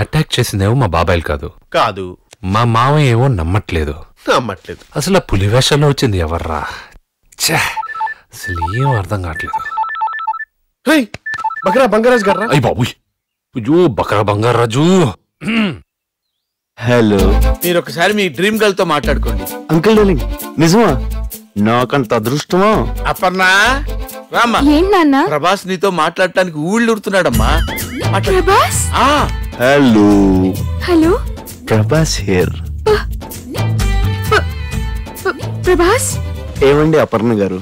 attack చేసిందేమో మా బాబాయిలు కాదు కాదు మా మావయ్య ఏమో నమ్మట్లేదు అసలు పులి వేషంలో వచ్చింది ఎవర్రా అసలు ఏం అర్థం కావట్లేదు బకరా బంగారాజు గారు అయ్యి బాబు అయ్యో బకరా బంగారాజు హలో మీరు ఒకసారి మీ డ్రీమ్ గర్ల్ తో మాట్లాడుకోండి అంకుల్ డార్లింగ్ నిజమా నాకంత అదృష్టమా అపర్ణా రామ్మా ప్రభాస్ నీతో మాట్లాడటానికి ఊళ్ళు ఉడుతున్నాడమ్మా Prabhas hello hello Prabhas here Prabhas ఏమండి అపర్ణ గారు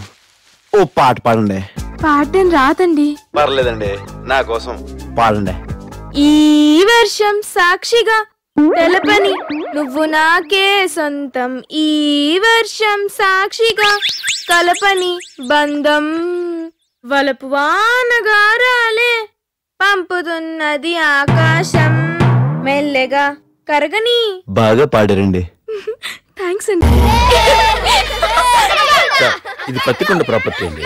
ఓ పాట పాడండి పాడటం రాదండి పర్లేదండి నా కోసం పాడండి ఈ వర్షం సాక్షిగా తెలపని నువ్వు నాకే సొంతం ఈ వర్షం సాక్షిగా కలపని బంధం వలపు వానగారాలే పంపుతున్నది ఆకాశం మెల్లగా కరగని బాగా పాడారండి థ్యాంక్స్ అండి ఇది పత్తికొండ ప్రాపర్టీ అండి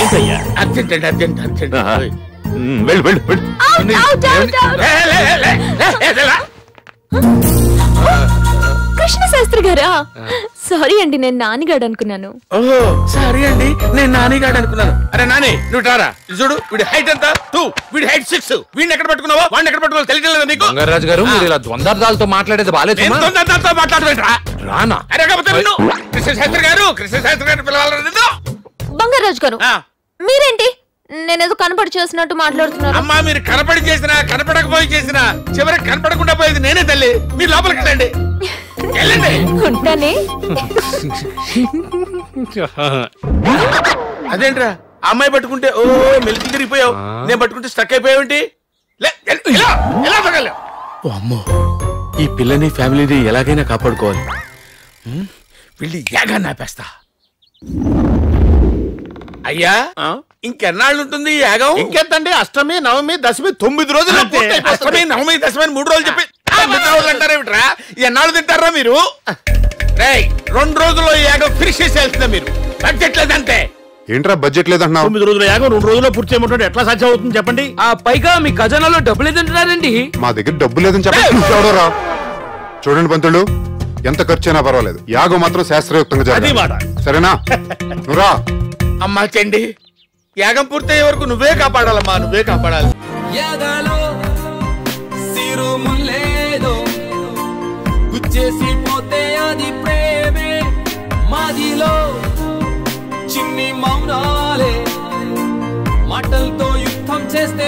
ఏంటయ్యా అర్జెంట్ అండి అర్జెంట్ అర్జెంట్ వెళ్ళు వెళ్ళు వెళ్ళు కృష్ణ శాస్త్రి గారా సారీ అండి నేను నానిగాడు అనుకున్నాను ఓహో సారీ అండి నేను నానిగాడు అనుకున్నాను అరే నాని నువ్వు రారా చూడు వీడి హైట్ ఎంత 2 వీడి హైట్ 6 వీడిని ఎక్కడ పట్టుకున్నావా వాడిని ఎక్కడ పట్టుకోవాలి తెలియట్లేదా నీకు బంగారాజు గారు మీరు ఇలా ద్వంద్వార్థాలతో మాట్లాడేది బాలేదు ద్వంద్వార్థాలతో మాట్లాడవేంట్రా రానా అరే కాకపోతే కృష్ణ శాస్త్రి గారు పిలవాలి బంగారాజు గారు మీరేంటి నేనేదో కనపడి చేసినట్టు మాట్లాడుతున్నారు అమ్మా మీరు కనపడి చేసినా కనపడకపోయి చేసినా చివరికి కనపడకుండా పోయేది నేనే తల్లి మీరు లోపలికి వెళ్ళండి వెళ్ళండి ఉంటానే అదేంట్రా అమ్మాయి పట్టుకుంటే ఓ మెలికి తిరిగిపోయావు నేను పట్టుకుంటే స్టక్ అయిపోయావేంటి అమ్మో ఈ పిల్లని ఫ్యామిలీని ఎలాగైనా కాపాడుకోవాలి వీళ్ళు యాగా నాపేస్తా అయ్యా ఇంకెన్నాళ్ళు ఉంటుంది యాగం ఇంకెంతండి అష్టమి నవమి దశమి 9 రోజులు అష్టమి నవమి దశమి 3 రోజులు చెప్పి 9 రోజులు అంటారేమిట్రా ఎన్నాళ్ళు తింటారా మీరు 2 రోజుల్లో యాగం ఫినిష్ చేసేయాల్సిందే మీరు బడ్జెట్ లేదంటే ఏంట్రా బడ్జెట్ లేదంటున్నావు 9 రోజుల యాగం 2 రోజుల్లో పూర్తి చేయమంటే ఎట్లా సాధ్యం అవుతుంది చెప్పండి పైగా మీ ఖజానాలో డబ్బులు లేదంటున్నారండి మా దగ్గర డబ్బు లేదని చెప్పండి చూడండి పంతులు ఎంత ఖర్చు అయినా పర్వాలేదు యాగం మాత్రం శాస్త్రయుక్తంగా జరగాలి సరేనా నువ్వురా అమ్మా చెండి యాగం పూర్తయ్యే వరకు నువ్వే కాపాడాలమ్మా నువ్వే కాపాడాలి చిన్ని మౌనాలే మాటలతో యుద్ధం చేస్తే